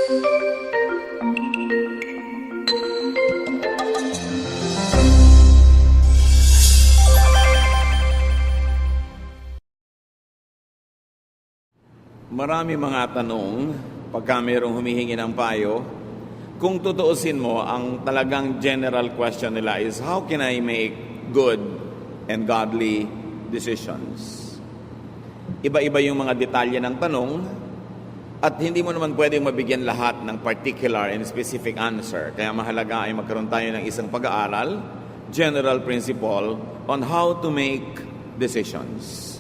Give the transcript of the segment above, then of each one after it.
Marami mga tanong pagka mayroong humihingi ng payo. Kung tutuusin mo, ang talagang general question nila is, how can I make good and godly decisions? Iba-iba yung mga detalye ng tanong at hindi mo naman pwedeng mabigyan lahat ng particular and specific answer. Kaya mahalaga ay magkaroon tayo ng isang pag-aaral, general principle on how to make decisions.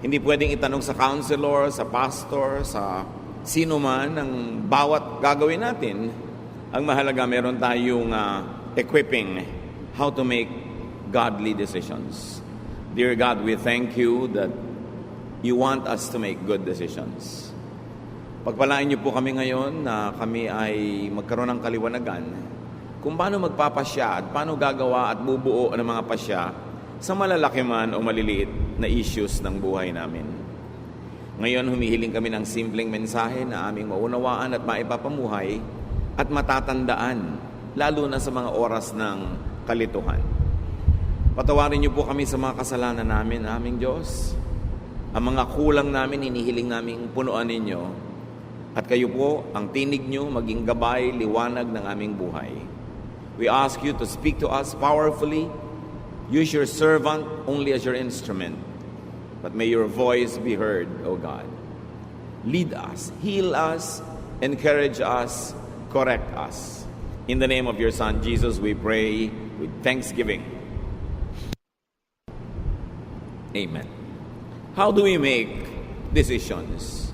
Hindi pwedeng itanong sa counselor, sa pastor, sa sino man ang bawat gagawin natin. Ang mahalaga, meron tayong equipping how to make godly decisions. Dear God, we thank you that you want us to make good decisions. Pagpalain niyo po kami ngayon na kami ay magkaroon ng kaliwanagan kung paano magpapasya at paano gagawa at bubuo ng mga pasya sa malalaki man o maliliit na issues ng buhay namin. Ngayon, humihiling kami ng simpleng mensahe na aming maunawaan at maipapamuhay at matatandaan, lalo na sa mga oras ng kalituhan. Patawarin niyo po kami sa mga kasalanan namin, aming Diyos. Ang mga kulang namin, hinihiling namin punuan ninyo. At kayo po, ang tinig niyo, maging gabay, liwanag ng aming buhay. We ask you to speak to us powerfully. Use your servant only as your instrument. But may your voice be heard, O God. Lead us, heal us, encourage us, correct us. In the name of your Son, Jesus, we pray with thanksgiving. Amen. How do we make decisions?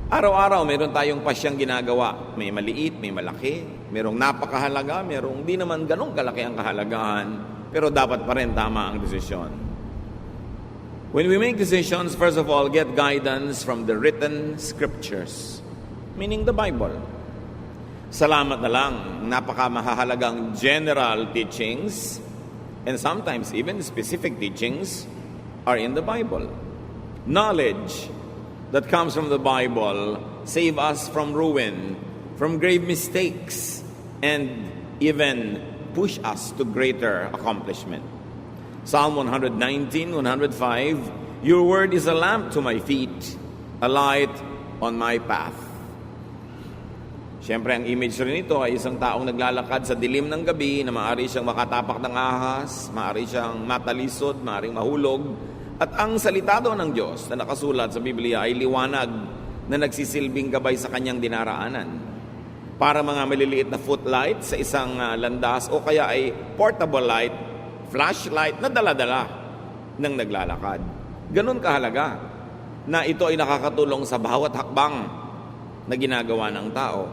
Araw-araw, meron tayong pasyang ginagawa. May maliit, may malaki. Merong napakahalaga, merong di naman ganong kalaki ang kahalagahan. Pero dapat pa rin tama ang desisyon. When we make decisions, first of all, get guidance from the written scriptures, meaning the Bible. Salamat na lang, napakamahalagang general teachings and sometimes even specific teachings are in the Bible. Knowledge that comes from the Bible save us from ruin, from grave mistakes, and even push us to greater accomplishment. Psalm 119, 105, your word is a lamp to my feet, a light on my path. Siyempre, ang image rin ito ay isang taong naglalakad sa dilim ng gabi na maaari siyang makatapak ng ahas, maaari siyang matalisod, maaaring mahulog. At ang salita daw ng Diyos na nakasulat sa Biblia ay liwanag na nagsisilbing gabay sa kanyang dinaraanan. Para mga maliliit na footlight sa isang landas o kaya ay portable light, flashlight na dala-dala ng naglalakad. Ganun kahalaga na ito ay nakakatulong sa bawat hakbang na ginagawa ng tao.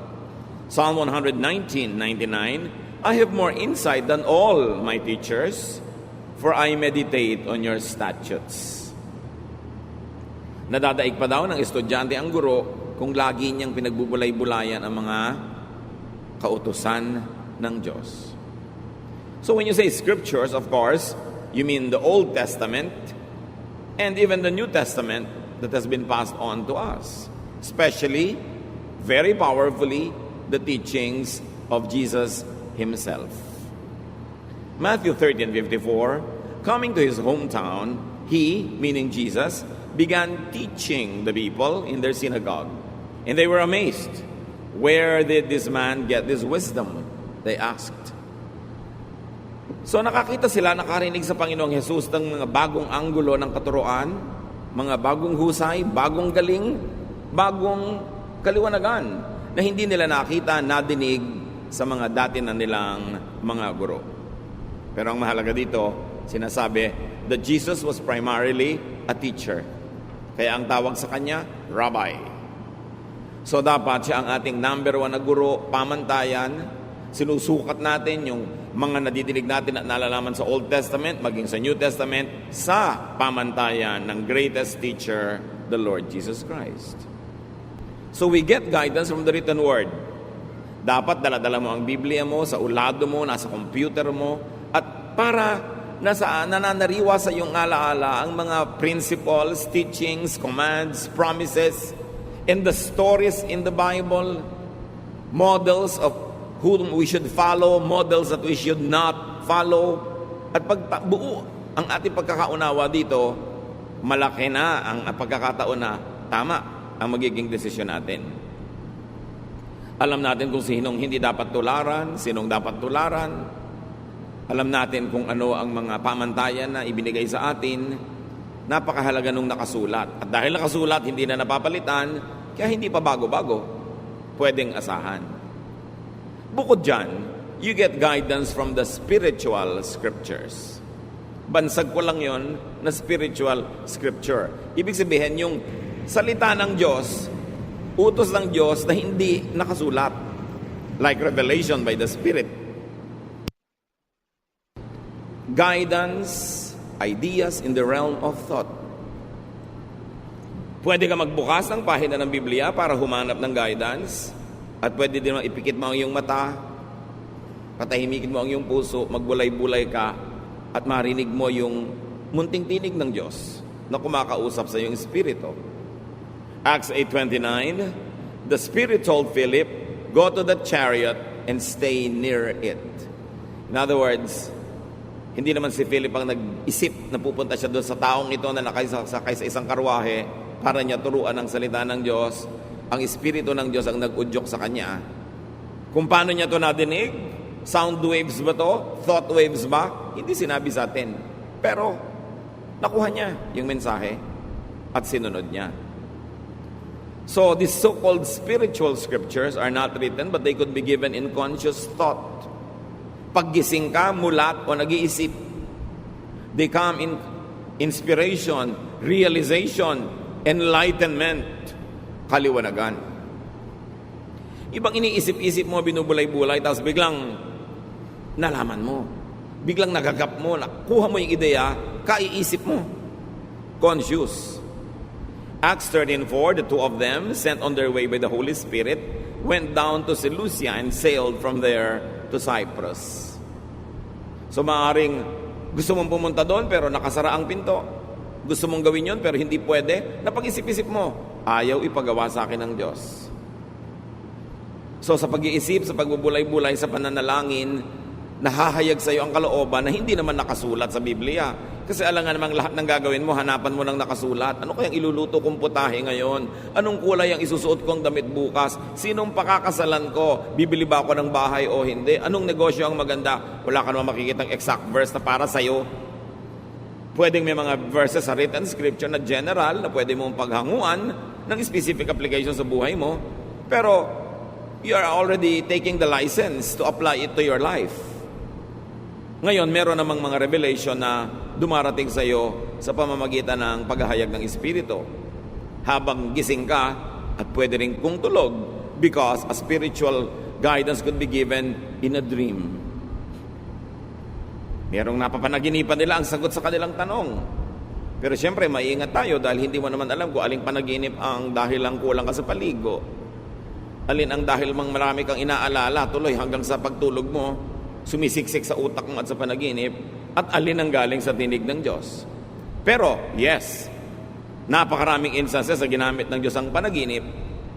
Psalm 119:99, I have more insight than all my teachers, for I meditate on your statutes. Nadadaig pa daw ng estudyante ang guro kung lagi niyang pinagbubulay-bulayan ang mga kautusan ng Diyos. So when you say scriptures, of course, you mean the Old Testament and even the New Testament that has been passed on to us. Especially, very powerfully, the teachings of Jesus Himself. Matthew 13:54, coming to His hometown, He, meaning Jesus, began teaching the people in their synagogue. And they were amazed. Where did this man get this wisdom? They asked. So nakakita sila, nakarinig sa Panginoong Jesus ng mga bagong anggulo ng katuruan, mga bagong husay, bagong galing, bagong kaliwanagan na hindi nila nakita, nadinig sa mga dati na nilang mga guro. Pero ang mahalaga dito, sinasabi that Jesus was primarily a teacher. Kaya ang tawag sa kanya, Rabbi. So dapat siya ang ating number 1 na guro, pamantayan. Sinusukat natin yung mga nadidinig natin at nalalaman sa Old Testament, maging sa New Testament, sa pamantayan ng greatest teacher, the Lord Jesus Christ. So we get guidance from the written word. Dapat dala-dala mo ang Biblia mo, sa ulado mo, nasa computer mo, at para nananariwa sa iyong alaala ang mga principles, teachings, commands, promises, and the stories in the Bible, models of whom we should follow, models that we should not follow. At pag buo ang ating pagkakaunawa dito, malaki na ang pagkakataon na tama ang magiging desisyon natin. Alam natin kung sinong hindi dapat tularan, sinong dapat tularan. Alam natin kung ano ang mga pamantayan na ibinigay sa atin. Napakahalaga nung nakasulat. At dahil nakasulat, hindi na napapalitan, kaya hindi pa bago-bago. Pwedeng asahan. Bukod dyan, you get guidance from the spiritual scriptures. Bansag ko lang yon na spiritual scripture. Ibig sabihin, yung salita ng Diyos, utos ng Diyos na hindi nakasulat. Like revelation by the Spirit. Guidance, ideas in the realm of thought. Pwede ka magbukas ng pahina ng Biblia para humanap ng guidance. At pwede din ipikit mo ang iyong mata, patahimikin mo ang iyong puso, magbulay-bulay ka, at marinig mo yung munting tinig ng Diyos na kumakausap sa iyong espiritu. Acts 8:29, the Spirit told Philip, go to the chariot and stay near it. In other words, hindi naman si Philip ang nag-isip na pupunta siya doon sa taong ito na nakasakay sa isang karwahe para niya turuan ang salita ng Diyos. Ang Espiritu ng Diyos ang nag-udyok sa kanya. Kung paano niya ito nadinig? Sound waves ba to? Thought waves ba? Hindi sinabi sa atin. Pero, nakuha niya yung mensahe at sinunod niya. So, these so-called spiritual scriptures are not written but they could be given in conscious thought. Paggising ka, mulat o nag-iisip, they come in inspiration, realization, enlightenment, kaliwanagan. Ibang iniisip-isip mo, binubulay-bulay, tapos biglang nalaman mo. Biglang nagagap mo, nakuha mo yung ideya, kaiisip mo. Conscious. Acts 13:4, the two of them, sent on their way by the Holy Spirit, went down to Seleucia and sailed from there to Cyprus. So maaaring gusto mong pumunta doon pero nakasara ang pinto. Gusto mong gawin yon pero hindi pwede. Napag-isip-isip mo, ayaw ipagawa sa akin ng Diyos. So sa pag-iisip, sa pagbubulay-bulay, sa pananalangin, nahahayag sa iyo ang kalooban na hindi naman nakasulat sa Biblia. Kasi alam nga namang lahat ng gagawin mo, hanapan mo ng nakasulat. Ano kayang iluluto kong putahe ngayon? Anong kulay ang isusuot kong damit bukas? Sinong pakakasalan ko? Bibili ba ako ng bahay o hindi? Anong negosyo ang maganda? Wala ka naman makikitang exact verse na para sa'yo. Pwedeng may mga verses sa written scripture na general na pwede mong paghanguan ng specific application sa buhay mo. Pero you are already taking the license to apply it to your life. Ngayon, meron namang mga revelation na dumarating sa iyo sa pamamagitan ng paghahayag ng Espiritu. Habang gising ka at pwede rin kung tulog because a spiritual guidance could be given in a dream. Merong napapanaginipan nila ang sagot sa kanilang tanong. Pero siyempre, maiingat tayo dahil hindi mo naman alam kung aling panaginip ang dahil lang kulang ka sa paligo. Alin ang dahil mang marami kang inaalala tuloy hanggang sa pagtulog mo, sumisiksik sa utak mo at sa panaginip, at alin ang galing sa tinig ng Diyos. Pero, yes, napakaraming instances na ginamit ng Diyos ang panaginip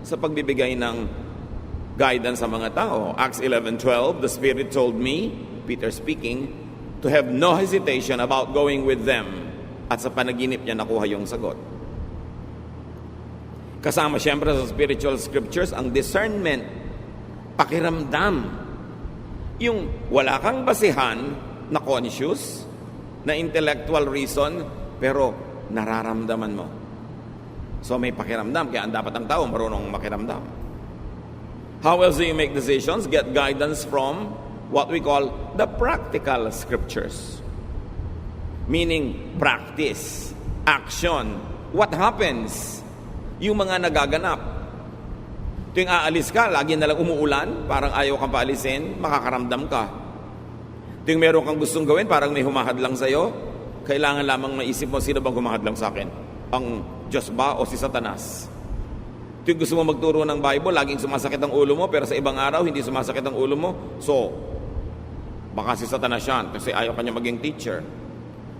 sa pagbibigay ng guidance sa mga tao. Acts 11:12, the Spirit told me, Peter speaking, to have no hesitation about going with them. At sa panaginip niya nakuha yung sagot. Kasama siyempre sa spiritual scriptures ang discernment, pakiramdam. Yung wala kang basihan na conscious, na intellectual reason, pero nararamdaman mo. So may pakiramdam, kaya ang dapat ang tao marunong makiramdam. How else do you make decisions? Get guidance from what we call the practical scriptures. Meaning, practice, action. What happens? Yung mga nagaganap. Tuwing aalis ka, lagi na lang umuulan, parang ayaw kang paalisin, makakaramdam ka. Tuwing meron kang gustong gawin, parang may humahad lang sa'yo, kailangan lamang maisip mo, sino bang humahad lang sa akin? Ang Diyos ba o si Satanas? Tuwing gusto mo magturo ng Bible, laging sumasakit ang ulo mo, pero sa ibang araw, hindi sumasakit ang ulo mo. So, baka si Satanas yan, kasi ayaw kanya maging teacher.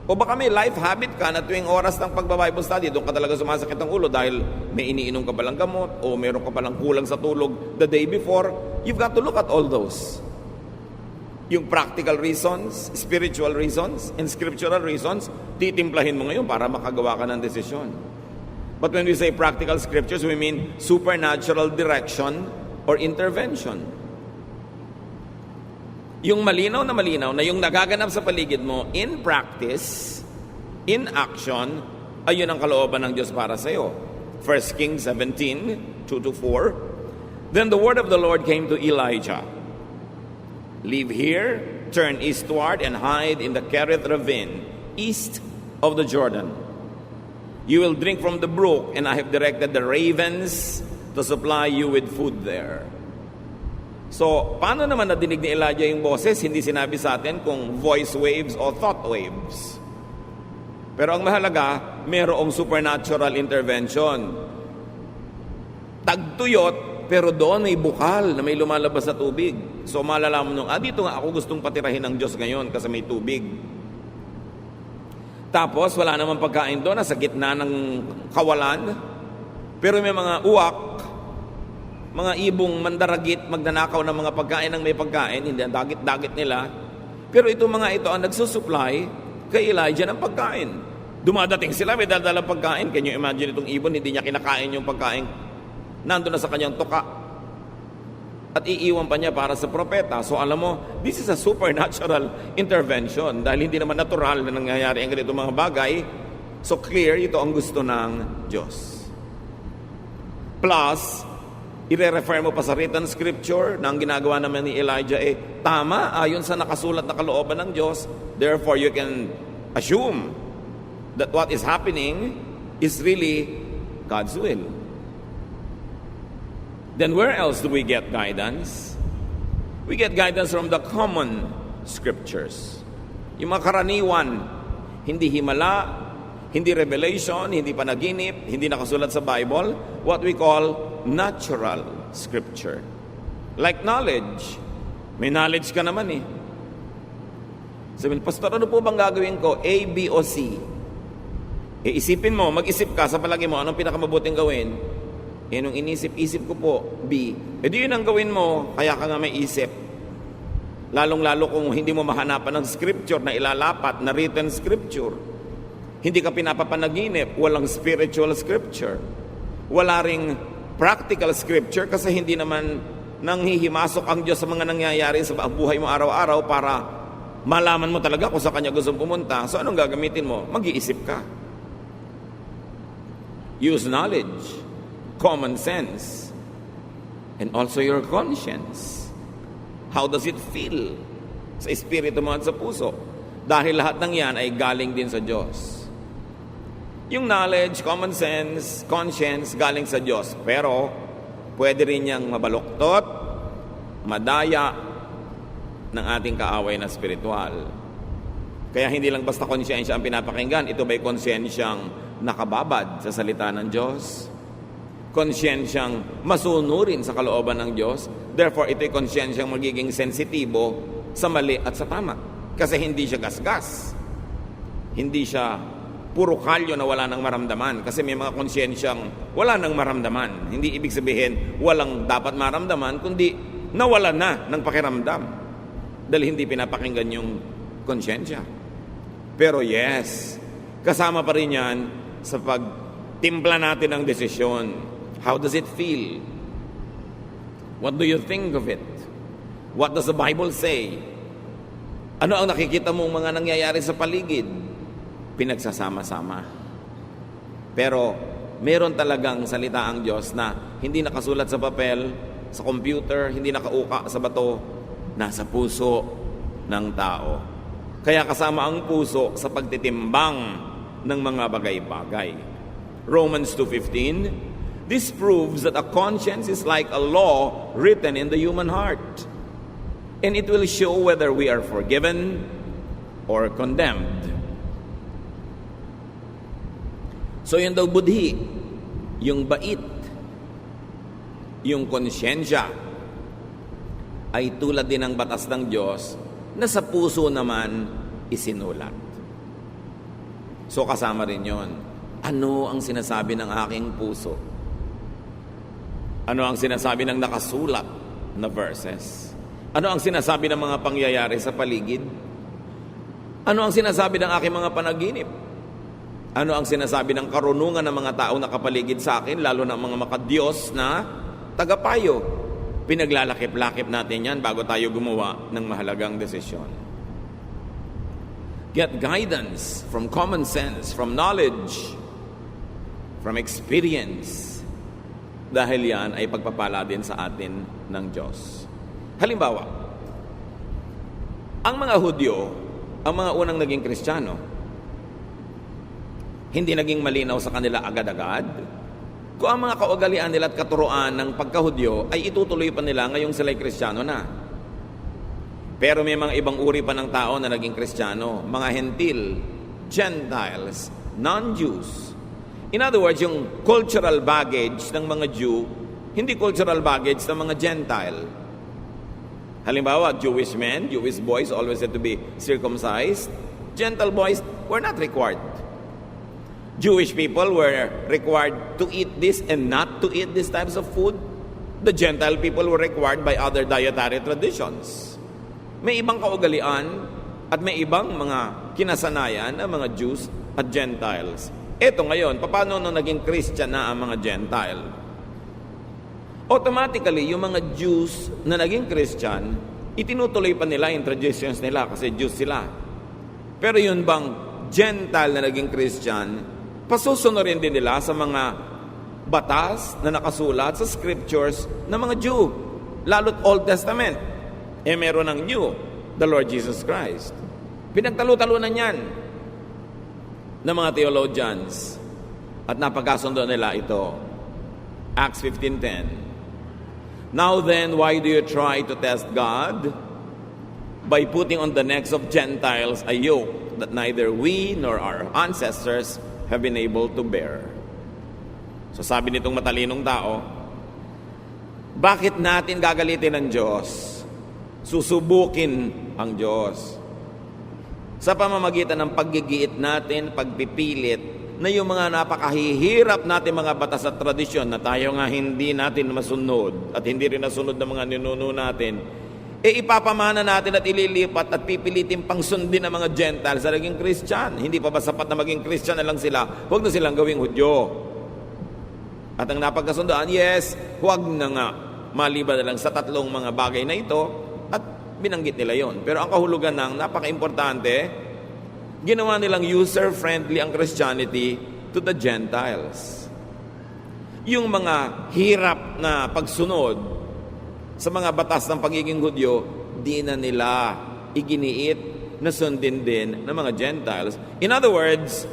O baka may life habit ka na tuwing oras ng pagba-Bible study, doon ka talaga sumasakit ang ulo dahil may iniinom ka palang gamot o meron ka palang kulang sa tulog the day before. You've got to look at all those. Yung practical reasons, spiritual reasons, and scriptural reasons, titimplahin mo ngayon para makagawa ka ng desisyon. But when we say practical scriptures, we mean supernatural direction or intervention. Yung malinaw na yung nagaganap sa paligid mo in practice, in action, ayun ang kalooban ng Diyos para sa iyo. 1 Kings 17, 2-4. Then the word of the Lord came to Elijah. Leave here, turn eastward, and hide in the Kerith ravine, east of the Jordan. You will drink from the brook, and I have directed the ravens to supply you with food there. So, paano naman nadinig ni Elijah yung boses? Hindi sinabi sa atin kung voice waves o thought waves. Pero ang mahalaga, mayroong supernatural intervention. Tagtuyot, pero doon may bukal na may lumalabas sa tubig. So, malalaman nung, dito nga ako gustong patirahin ng Diyos ngayon kasi may tubig. Tapos, wala namang pagkain doon, nasa gitna ng kawalan. Pero may mga uwak, mga ibong mandaragit, magnanakaw ng mga pagkain ng may pagkain, hindi ang dagit-dagit nila. Pero itong mga ito ang nagsusupply kay Elijah ng pagkain. Dumadating sila, may dadalang pagkain. Can you imagine itong ibon, hindi niya kinakain yung pagkain. Nandun na sa kanyang tuka. At iiwan pa niya para sa propeta. So alam mo, this is a supernatural intervention. Dahil hindi naman natural na nangyayari ang ganito mga bagay. So clear, ito ang gusto ng Diyos. Plus, i-refer mo pa sa written scripture na ang ginagawa naman ni Elijah tama ayon sa nakasulat na kalooban ng Diyos. Therefore, you can assume that what is happening is really God's will. Then where else do we get guidance? We get guidance from the common scriptures. Yung mga karaniwan, hindi himala, hindi revelation, hindi panaginip, hindi nakasulat sa Bible, what we call natural scripture. Like knowledge. May knowledge ka naman Sabihin, Pastor, ano po bang gagawin ko? A, B, o C? Isipin mo, mag-isip ka sa palagi mo, anong pinakamabuting gawin? Nung inisip-isip ko po, B. Di yun ang gawin mo, kaya ka nga may isip. Lalong-lalo kung hindi mo mahanapan ng scripture na ilalapat, na written scripture. Hindi ka pinapapanaginip, walang spiritual scripture. Wala ring practical scripture kasi hindi naman nanghihimasok ang Diyos sa mga nangyayari sa buhay mo araw-araw para malaman mo talaga kung sa Kanya gusto pumunta. So anong gagamitin mo? Mag-iisip ka. Use knowledge, common sense, and also your conscience. How does it feel sa espiritu mo at sa puso? Dahil lahat ng yan ay galing din sa Diyos. Yung knowledge, common sense, conscience, galing sa Diyos. Pero, pwede rin niyang mabaluktot, madaya ng ating kaaway na spiritual. Kaya hindi lang basta konsyensya ang pinapakinggan. Ito ba'y konsyensyang nakababad sa salita ng Diyos? Konsyensyang masunurin sa kalooban ng Diyos? Therefore, ito'y konsyensyang magiging sensitibo sa mali at sa tama. Kasi hindi siya gasgas. Hindi siya puro kalyo na wala nang maramdaman. Kasi may mga konsyensyang wala nang maramdaman. Hindi ibig sabihin walang dapat maramdaman, kundi nawala na ng pakiramdam. Dahil hindi pinapakinggan yung konsyensya. Pero yes, kasama pa rin yan sa pagtimpla natin ng desisyon. How does it feel? What do you think of it? What does the Bible say? Ano ang nakikita mong mga nangyayari sa paligid? Pinagsasama-sama. Pero meron talagang salita ang Diyos na hindi nakasulat sa papel, sa computer, hindi nakauka sa bato, nasa puso ng tao. Kaya kasama ang puso sa pagtitimbang ng mga bagay-bagay. Romans 2:15, this proves that a conscience is like a law written in the human heart, and it will show whether we are forgiven or condemned. So yun daw budhi, yung bait, yung konsyensya, ay tulad din ng batas ng Diyos na sa puso naman isinulat. So kasama rin yon. Ano ang sinasabi ng aking puso? Ano ang sinasabi ng nakasulat na verses? Ano ang sinasabi ng mga pangyayari sa paligid? Ano ang sinasabi ng aking mga panaginip? Ano ang sinasabi ng karunungan ng mga taong nakapaligid sa akin, lalo na mga makadiyos na tagapayo? Pinaglalakip-lakip natin yan bago tayo gumawa ng mahalagang desisyon. Get guidance from common sense, from knowledge, from experience. Dahil yan ay pagpapala din sa atin ng Diyos. Halimbawa, ang mga Hudyo, ang mga unang naging Kristiyano, hindi naging malinaw sa kanila agad-agad kung ang mga kaugalian nila at katuruan ng pagkahudyo ay itutuloy pa nila ngayong sila'y Kristiyano na. Pero may mga ibang uri pa ng tao na naging Kristiyano, mga Hentil, Gentiles, non-Jews. In other words, yung cultural baggage ng mga Jew, hindi cultural baggage ng mga Gentile. Halimbawa, Jewish men, Jewish boys always had to be circumcised. Gentile boys were not required. Jewish people were required to eat this and not to eat these types of food. The Gentile people were required by other dietary traditions. May ibang kaugalian at may ibang mga kinasanayan ng mga Jews at Gentiles. Eto ngayon, paano nung naging Christian na ang mga Gentile? Automatically, yung mga Jews na naging Christian, itinutuloy pa nila yung traditions nila kasi Jews sila. Pero yun bang Gentile na naging Christian, pasusunurin din nila sa mga batas na nakasulat sa scriptures ng mga Jew, lalo't Old Testament. Meron ng New, the Lord Jesus Christ. Pinagtalo-talunan yan ng mga theologians at napagkasundo nila ito. Acts 15:10. Now then, why do you try to test God? By putting on the necks of Gentiles a yoke that neither we nor our ancestors have been able to bear. So sabi nitong matalinong tao, bakit natin gagalitin ng Diyos? Susubukin ang Diyos. Sa pamamagitan ng paggigiit natin, pagpipilit, na yung mga napakahihirap natin mga batas at tradisyon na tayo nga hindi natin masunod at hindi rin nasunod ng mga ninuno natin, ipapamana natin at ililipat at pipilitin pang sundin ng mga Gentiles sa naging Christian. Hindi pa ba sapat na maging Christian na lang sila? Huwag na silang gawing Hudyo. At ang napagkasundoan, yes, huwag na nga. Maliban na lang sa tatlong mga bagay na ito at binanggit nila yon. Pero ang kahulugan ng napaka-importante, ginawa nilang user-friendly ang Christianity to the Gentiles. Yung mga hirap na pagsunod sa mga batas ng pagiging Hudyo, di na nila iginiit na sundin din ng mga Gentiles. In other words,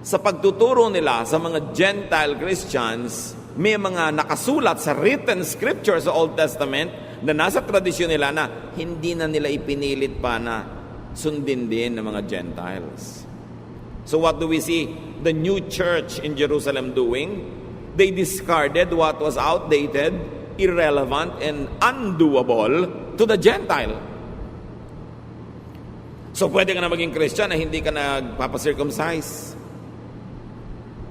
sa pagtuturo nila sa mga Gentile Christians, may mga nakasulat sa written scripture sa Old Testament na nasa tradisyon nila na hindi na nila ipinilit pa na sundin din ng mga Gentiles. So what do we see the new church in Jerusalem doing? They discarded what was outdated, irrelevant, and undoable to the Gentile. So pwede ka na maging Christian na hindi ka nagpapacircumcise.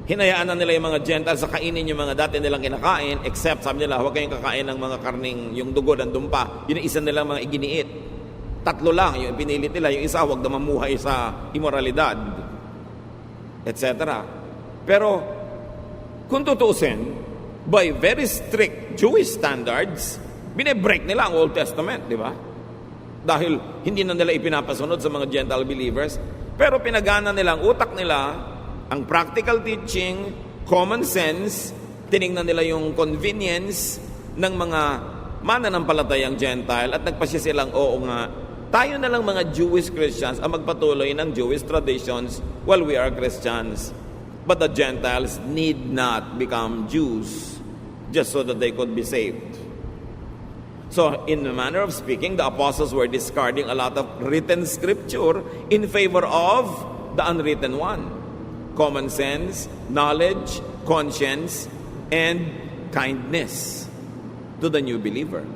Hinayaan na nila yung mga Gentiles sa kainin yung mga dati nilang kinakain, except sabi nila, huwag kayong kakain ng mga karning, yung dugo ng dumpa. Yun ang isa nilang mga iginiit. 3 lang, yung pinilit nila, yung isa huwag na mamuhay sa immoralidad, etc. Pero, kung tutuusin, by very strict Jewish standards, binebreak nila ang Old Testament, di ba? Dahil hindi na nila ipinapasunod sa mga Gentile believers, pero pinagana nila ang utak nila, ang practical teaching, common sense, tinignan nila yung convenience ng mga mananampalatayang Gentile at nagpasya silang, oo nga, tayo na lang mga Jewish Christians ang magpatuloy ng Jewish traditions while we are Christians. But the Gentiles need not become Jews just so that they could be saved. So, in the manner of speaking, the apostles were discarding a lot of written scripture in favor of the unwritten one. Common sense, knowledge, conscience, and kindness to the new believer.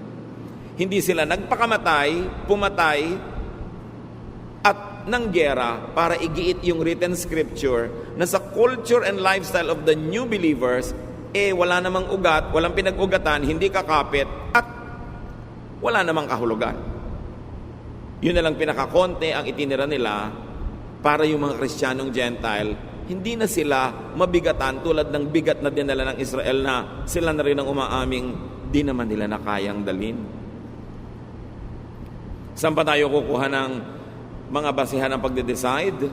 Hindi sila nagpakamatay, pumatay, at ng gera para igiit yung written scripture na sa culture and lifestyle of the new believers, wala namang ugat, walang pinag-ugatan, hindi kakapit, at wala namang kahulugan. Yun na lang pinakakonte ang itinira nila para yung mga Kristiyanong Gentile, hindi na sila mabigatan tulad ng bigat na dinala ng Israel na sila na rin ang umaaming di naman nila na kayang dalhin. Saan pa tayo kukuha ng mga basihan ng pagde-decide?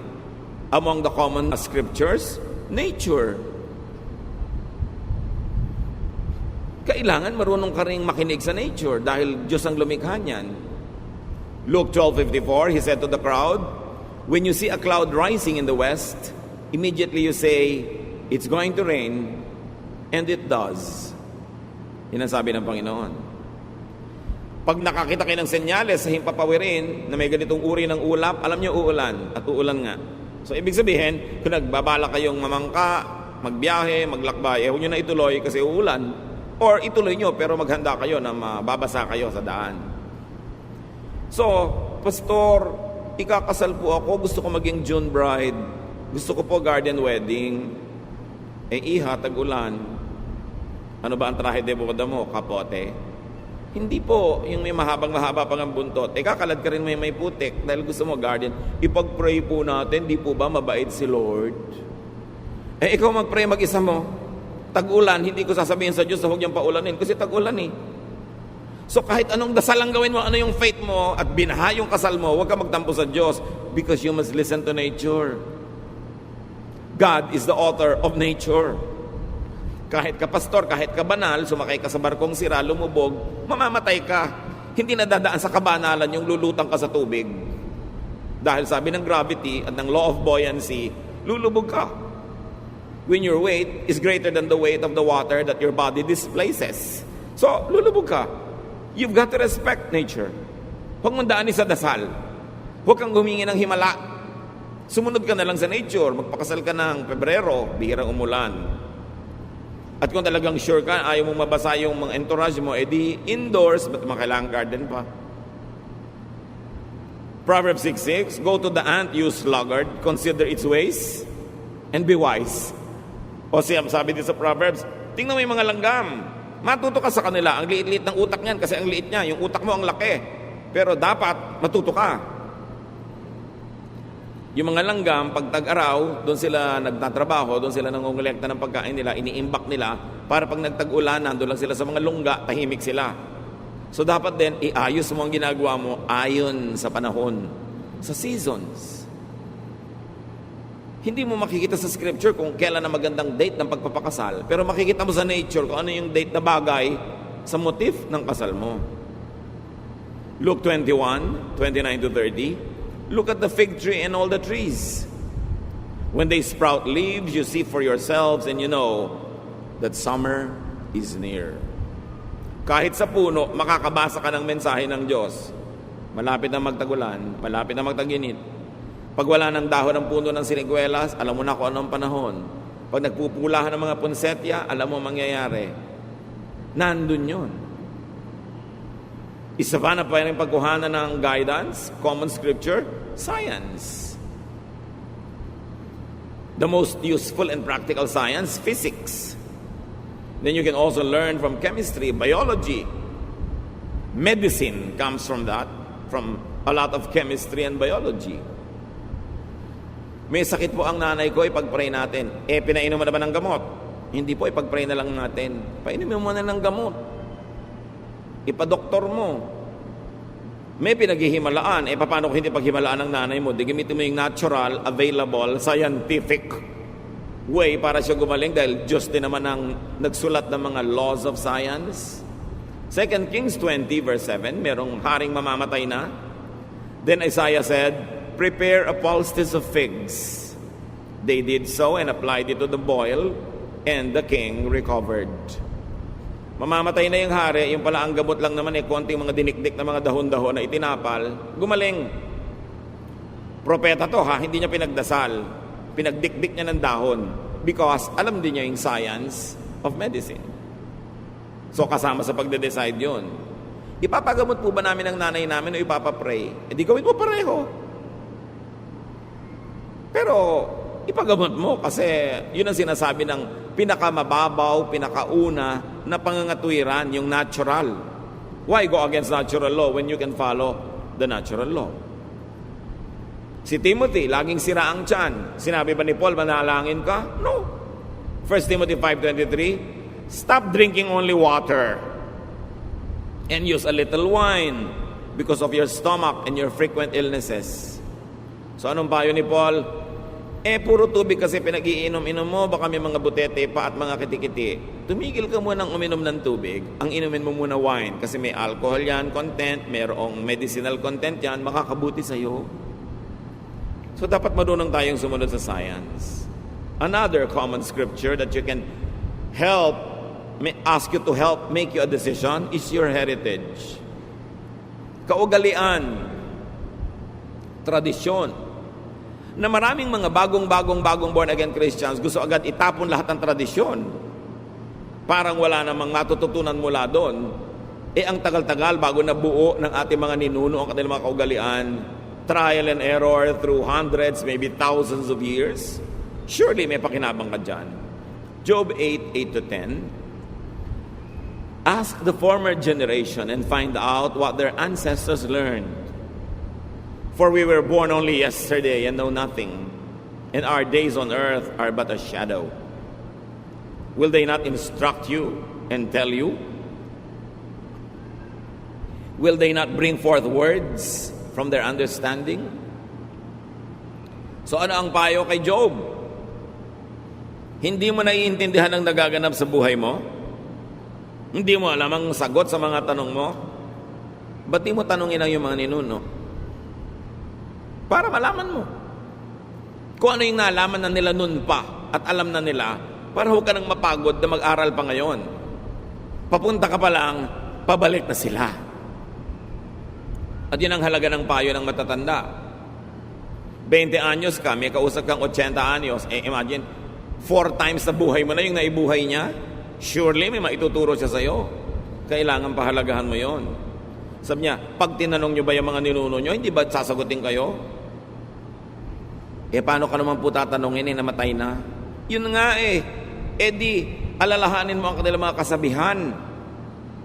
Among the common scriptures, nature. Kailangan marunong ka rin makinig sa nature dahil Diyos ang lumikha niyan. Luke 12:54, He said to the crowd, "When you see a cloud rising in the west, immediately you say, it's going to rain, and it does." Yan ang sabi ng Panginoon. Pag nakakita kayo ng senyales sa himpapawirin na may ganitong uri ng ulap, alam nyo uulan at uulan nga. So ibig sabihin, kung nagbabala kayong mamangka, magbiyahe, maglakbay, huwag nyo na ituloy kasi uulan. Or ituloy nyo pero maghanda kayo na mababasa kayo sa daan. So, Pastor, ikakasal po ako, gusto ko maging June bride, gusto ko po garden wedding. Iha, tag-ulan. Ano ba ang trahe de boda mo? Kapote? Hindi po, yung may mahaba pang ang buntot. Kakalad ka rin may putik dahil gusto mo garden. Ipag-pray po natin, di po ba mabait si Lord? Ikaw mag-pray mag-isa mo. Tag-ulan, hindi ko sasabihin sa Diyos na huwag niyang paulanin kasi tag-ulan eh. So kahit anong dasal ang gawin mo, ano yung faith mo at binaha yung kasal mo, huwag ka magtampo sa Diyos because you must listen to nature. God is the author of nature. Kahit ka pastor, kahit ka banal, sumakay ka sa barkong sira, lumubog, mamamatay ka. Hindi na dadaan sa kabanalan yung lulutang ka sa tubig. Dahil sabi ng gravity at ng law of buoyancy, lulubog ka. When your weight is greater than the weight of the water that your body displaces. So, lulubog ka. You've got to respect nature. Huwag mong daanin sa dasal. Huwag kang humingi ng himala. Sumunod ka na lang sa nature. Magpakasal ka ng Pebrero, bihirang umulan. At kung talagang sure ka, ayaw mong mabasa yung mga entourage mo, edi indoors, ba't makailangang garden pa? Proverbs 6:6, go to the ant, you sluggard, consider its ways, and be wise. O sabi din sa Proverbs, tingnan mo yung mga langgam, matuto ka sa kanila, ang liit-liit ng utak niyan, kasi ang liit niya, yung utak mo ang laki. Pero dapat, matuto ka. Yung mga langgam, pag tag-araw, doon sila nagtatrabaho, doon sila nangongolekta ng pagkain nila, iniimbak nila, para pag nagtag-ulanan, doon lang sila sa mga lungga, tahimik sila. So dapat din, iayos mo ang ginagawa mo ayon sa panahon, sa seasons. Hindi mo makikita sa scripture kung kailan na magandang date ng pagpapakasal, pero makikita mo sa nature kung ano yung date na bagay sa motif ng kasal mo. Luke 21:29-30, look at the fig tree and all the trees. When they sprout leaves, you see for yourselves and you know that summer is near. Kahit sa puno, makakabasa ka ng mensahe ng Diyos. Malapit na magtagulan, malapit na magtaginit. Pag wala ng dahon ng puno ng siniguelas, alam mo na kung anong panahon. Pag nagpupulahan ng mga ponsetya, alam mo mangyayari. Nandun yun. Isa pa na pa rin pagkuhanan ng guidance, common scripture, science. The most useful and practical science, physics. Then you can also learn from chemistry, biology. Medicine comes from that, from a lot of chemistry and biology. May sakit po ang nanay ko, ipag-pray natin. Pinainom mo na ba ng gamot? Hindi po, ipag-pray na lang natin. Painumin mo na ng gamot. Ipadoktor mo. May pinaghihimalaan. Paano kung hindi paghimalaan ng nanay mo? Di gamitin mo yung natural, available, scientific way para siya gumaling dahil Diyos din naman ang nagsulat ng mga laws of science. 2 Kings 20 verse 7, merong haring mamamatay na. Then Isaiah said, prepare a poultice of figs. They did so and applied it to the boil, and the king recovered. Mamamatay na yung hari, yung pala ang gamot lang naman konting mga dinikdik na mga dahon-dahon na itinapal, gumaling. Propeta to hindi niya pinagdasal. Pinagdikdik niya ng dahon because alam din niya yung science of medicine. So kasama sa pagde-decide yun. Ipapagamot po ba namin ang nanay namin o ipapapray? Di gawin mo pareho. Pero ipagamot mo kasi yun ang sinasabi ng pinakamababaw, pinakauna na pangangatwiran, yung natural. Why go against natural law when you can follow the natural law? Si Timothy, laging sira ang tiyan. Sinabi ba ni Paul, manalangin ka? No. 1 Timothy 5:23, stop drinking only water and use a little wine because of your stomach and your frequent illnesses. So anong payo ni Paul? Puro tubig kasi pinag-iinom-inom mo, baka may mga butete pa at mga kitikiti. Tumigil ka muna ng uminom ng tubig. Ang inumin mo muna wine kasi may alcohol yan, content, mayroong medicinal content yan, makakabuti sa'yo. So dapat marunong tayong sumunod sa science. Another common scripture that you can ask you to help make you a decision is your heritage. Kaugalian, tradisyon, na maraming mga bagong born again Christians gusto agad itapon lahat ng tradisyon. Parang wala namang matututunan mula doon. Ang tagal-tagal bago nabuo ng ating mga ninuno ang kanilang mga kaugalian, trial and error through hundreds, maybe thousands of years. Surely may pakinabang ka dyan. Job 8:8-10. Ask the former generation and find out what their ancestors learned. For we were born only yesterday and know nothing, and our days on earth are but a shadow. Will they not instruct you and tell you? Will they not bring forth words from their understanding? So ano ang payo kay Job? Hindi mo naiintindihan ang nagaganap sa buhay mo? Hindi mo alam ang sagot sa mga tanong mo? Ba't di mo tanongin ang yung mga ninuno? Para malaman mo. Kung ano yung nalaman na nila nun pa at alam na nila, para huwag ka nang mapagod na mag-aral pa ngayon. Papunta ka pa lang, pabalik na sila. At yun ang halaga ng payo ng matatanda. 20 anyos ka, may kausap kang 80 anyos. Imagine, 4 times na buhay mo na yung naibuhay niya. Surely may maituturo siya sa'yo. Kailangan pahalagahan mo yon. Sabi niya, pag tinanong nyo ba yung mga ninuno nyo, hindi ba sasagutin kayo? Paano ka naman po tatanungin namatay na? Yun nga di, alalahanin mo ang kanilang mga kasabihan,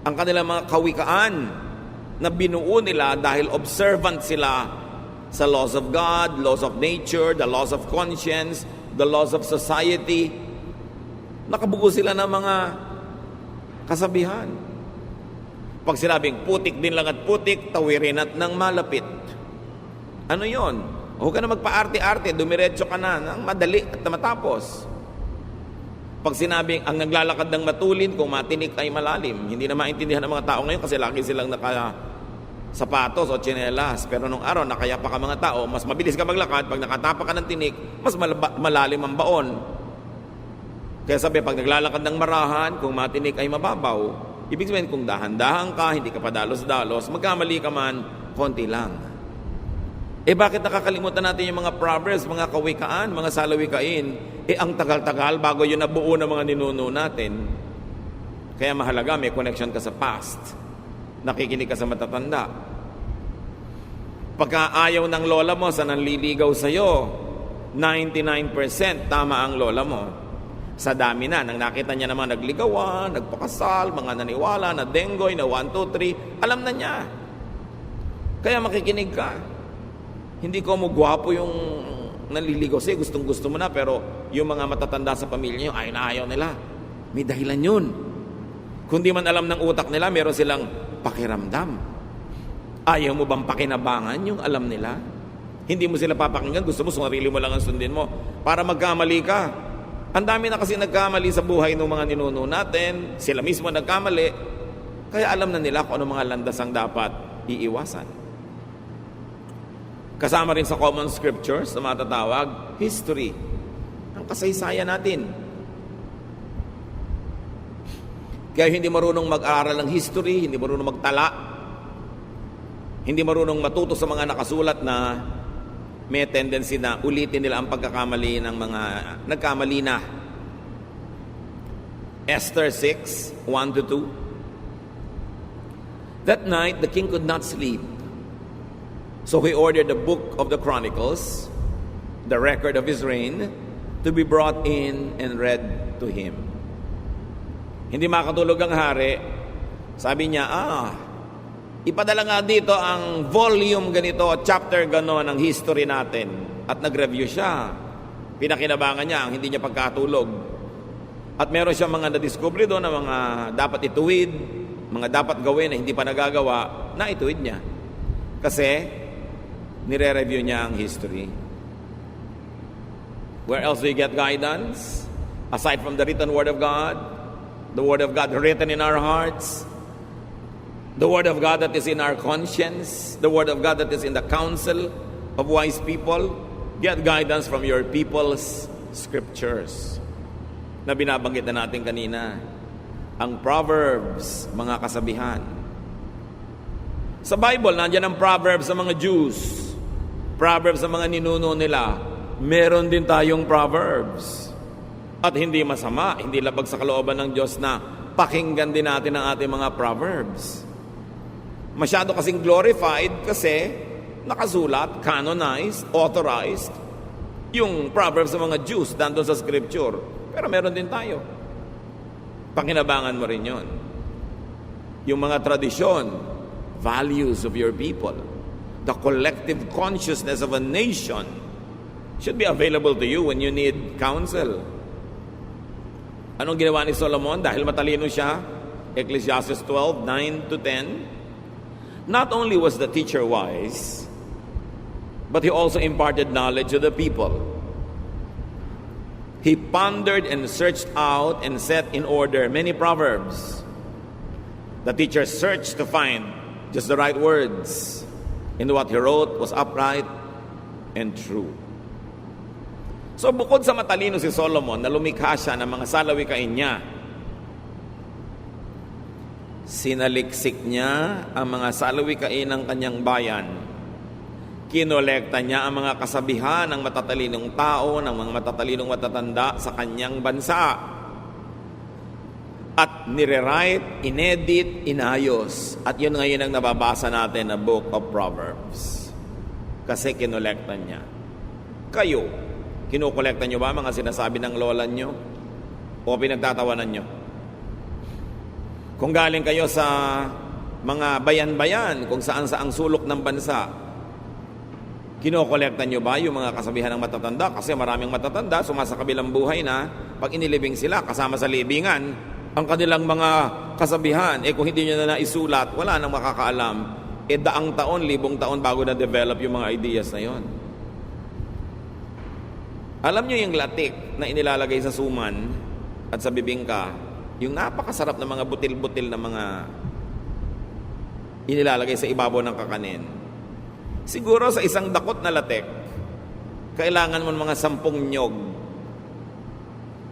ang kanilang mga kawikaan na binuo nila dahil observant sila sa laws of God, laws of nature, the laws of conscience, the laws of society. Nakabuo sila ng mga kasabihan. Pag sinabing putik din lang at putik, tawirin at nang malapit. Ano yon? Huwag ka na magpa-arte-arte, dumiretso ka na ng madali at matapos. Pag sinabing ang naglalakad ng matulin, kung matinik ay malalim, hindi na maintindihan ng mga tao ngayon kasi lagi silang naka-sapatos o tsinelas. Pero nung araw, nakayapa ka mga tao, mas mabilis ka maglakad, pag nakatapa ka ng tinik, mas malalim ang baon. Kaya sabi, pag naglalakad ng marahan, kung matinik ay mababaw, ibig sabihin, kung dahan-dahan ka, hindi ka pa dalos-dalos, magkamali ka man, konti lang. Bakit nakakalimutan natin yung mga proverbs, mga kawikaan, mga salawikain? Ang tagal-tagal bago yun nabuo ng mga ninuno natin. Kaya mahalaga, may connection ka sa past. Nakikinig ka sa matatanda. Pagka ayaw ng lola mo sa nanliligaw sa'yo, 99% tama ang lola mo. Sa dami na, nang nakita niya naman nagligawan, nagpakasal, mga naniwala, na denggoy, na 1, 2, 3, alam na niya. Kaya makikinig ka. Hindi ko mo gwapo yung nanliligaw sa'yo, gustong-gusto mo na, pero yung mga matatanda sa pamilya nyo, ayaw nila. May dahilan yun. Kung di man alam ng utak nila, meron silang pakiramdam. Ayaw mo bang pakinabangan yung alam nila? Hindi mo sila papakinggan, gusto mo, sarili mo lang ang sundin mo. Para magkamali ka. Ang dami na kasi nagkamali sa buhay ng mga ninuno natin, sila mismo nagkamali, kaya alam na nila kung ano mga landas ang dapat iiwasan. Kasama rin sa common scriptures na matatawag, history. Ang kasaysayan natin. Kaya hindi marunong mag-aaral ng history, hindi marunong magtala, hindi marunong matuto sa mga nakasulat na may tendency na ulitin nila ang pagkakamali ng mga nagkamali na. Esther 6, 1-2. That night, the king could not sleep. So he ordered the book of the Chronicles, the record of his reign, to be brought in and read to him. Hindi makatulog ang hari. Sabi niya, ipadala nga dito ang volume ganito, chapter gano'n, ng history natin. At nag-review siya. Pinakinabangan niya ang hindi niya pagkatulog. At meron siya mga na-discovery doon na mga dapat ituwid, mga dapat gawin na hindi pa nagagawa, na ituwid niya. Kasi, nire-review niya ang history. Where else do you get guidance? Aside from the written Word of God, the Word of God written in our hearts, the Word of God that is in our conscience, the Word of God that is in the counsel of wise people. Get guidance from your people's scriptures. Na binabanggit na natin kanina. Ang Proverbs, mga kasabihan. Sa Bible, nandiyan ang Proverbs sa mga Jews. Proverbs sa mga ninuno nila. Meron din tayong Proverbs. At hindi masama, hindi labag sa kalooban ng Diyos na pakinggan din natin ang ating mga Proverbs. Masyado kasing glorified kasi nakasulat, canonized, authorized yung Proverbs sa mga Jews nandun sa Scripture. Pero meron din tayo. Pakinabangan mo rin yun. Yung mga tradisyon, values of your people, the collective consciousness of a nation should be available to you when you need counsel. Anong ginawa ni Solomon? Dahil matalino siya, Ecclesiastes 12, 9 to 10, not only was the teacher wise, but he also imparted knowledge to the people. He pondered and searched out and set in order many proverbs. The teacher searched to find just the right words, and what he wrote was upright and true. So bukod sa matalino si Solomon na lumikha siya ng mga salawikain niya, sinaliksik niya ang mga salawikain ng kanyang bayan. Kinolekta niya ang mga kasabihan ng matatalinong tao, ng mga matatalinong matatanda sa kanyang bansa. At nire-write, inedit, inayos. At yun ngayon ang nababasa natin na Book of Proverbs. Kasi kinolekta niya. Kayo, kinukolekta nyo ba mga sinasabi ng lola nyo? O pinagtatawanan nyo? Kung galing kayo sa mga bayan-bayan, kung saan-saang sulok ng bansa, kinokolekta nyo ba yung mga kasabihan ng matatanda? Kasi maraming matatanda, sumasakabilang buhay na, pag inilibing sila, kasama sa libingan, ang kanilang mga kasabihan, kung hindi nyo na naisulat, wala nang makakaalam. Daang taon, libong taon bago na-develop yung mga ideas na yon. Alam nyo yung latik na inilalagay sa suman at sa bibingka, yung napakasarap na mga butil-butil na mga inilalagay sa ibabaw ng kakanin. Siguro sa isang dakot na latik, kailangan mo mga 10 nyog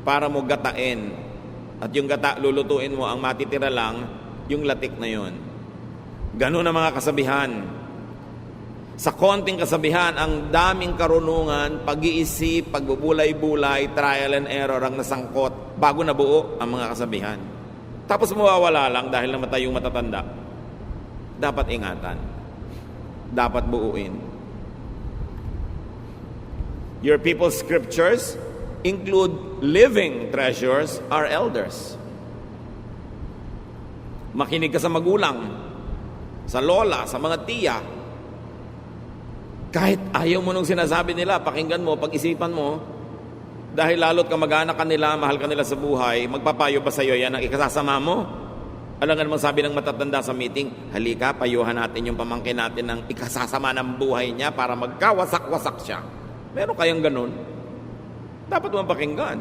para mo gatain. At yung gata, lulutuin mo, ang matitira lang, yung latik na yon. Ganun ang mga kasabihan. Sa konting kasabihan, ang daming karunungan, pag-iisip, pagbubulay-bulay, trial and error ang nasangkot bago nabuo ang mga kasabihan. Tapos mawawala lang dahil namatay yung matatanda. Dapat ingatan. Dapat buuin. Your people's scriptures include living treasures, our elders. Makinig ka sa magulang, sa lola, sa mga tiya. Kahit ayaw mo nung sinasabi nila, pakinggan mo, pag-isipan mo, dahil lalo't kamag-anak ka nila, mahal ka nila sa buhay, magpapayo ba sa'yo yan ang ikasasama mo? Alam nga naman sabi ng matatanda sa meeting, halika, payuhan natin yung pamangkin natin ng ikasasama ng buhay niya para magkawasak-wasak siya. Meron kayang ganun? Dapat mo pakinggan.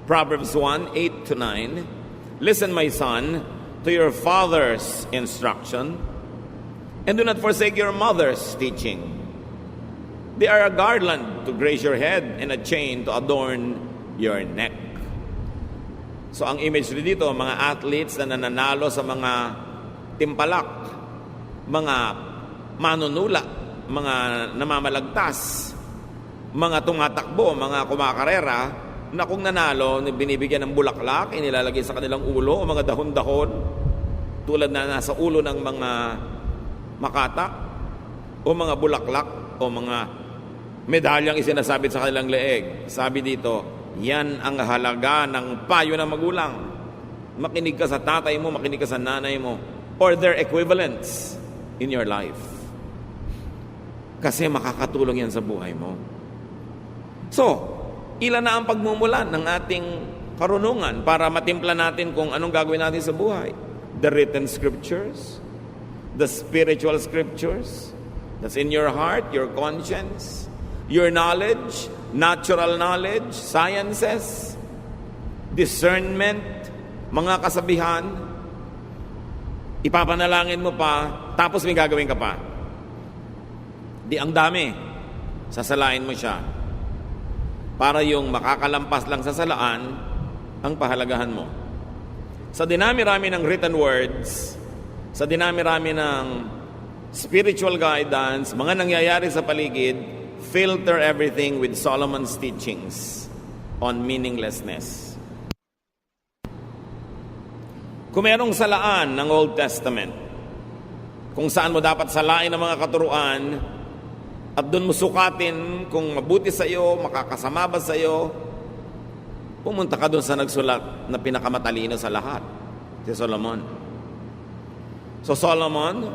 Proverbs 1, 8 to 9, listen, my son, to your father's instruction, and do not forsake your mother's teaching. They are a garland to grace your head and a chain to adorn your neck. So ang image dito, mga athletes na nananalo sa mga timpalak, mga manunula, mga namamalagtas, mga tumatakbo, mga kumakarera, na kung nanalo, binibigyan ng bulaklak, inilalagay sa kanilang ulo, o mga dahon-dahon, tulad na nasa ulo ng mga makata, o mga bulaklak, o mga medalyang isinasabit sa kanilang leeg. Sabi dito, yan ang halaga ng payo ng magulang. Makinig ka sa tatay mo, makinig ka sa nanay mo, or their equivalents in your life. Kasi makakatulong yan sa buhay mo. So, ilan na ang pagmumulan ng ating karunungan para matimpla natin kung anong gagawin natin sa buhay. The written scriptures, the spiritual scriptures, that's in your heart, your conscience, your knowledge, natural knowledge, sciences, discernment, mga kasabihan, ipapanalangin mo pa, tapos may gagawin ka pa. Di ang dami, sasalain mo siya. Para yung makakalampas lang sa salaan, ang pahalagahan mo. Sa dinami-rami ng written words, sa dinami-rami ng spiritual guidance, mga nangyayari sa paligid, filter everything with Solomon's teachings on meaninglessness. Kung merong salaan ng Old Testament, kung saan mo dapat salain ang mga katuruan, at doon mo sukatin kung mabuti sa iyo, makakasama ba sa iyo, pumunta ka doon sa nagsulat na pinakamatalino sa lahat, si Solomon. So Solomon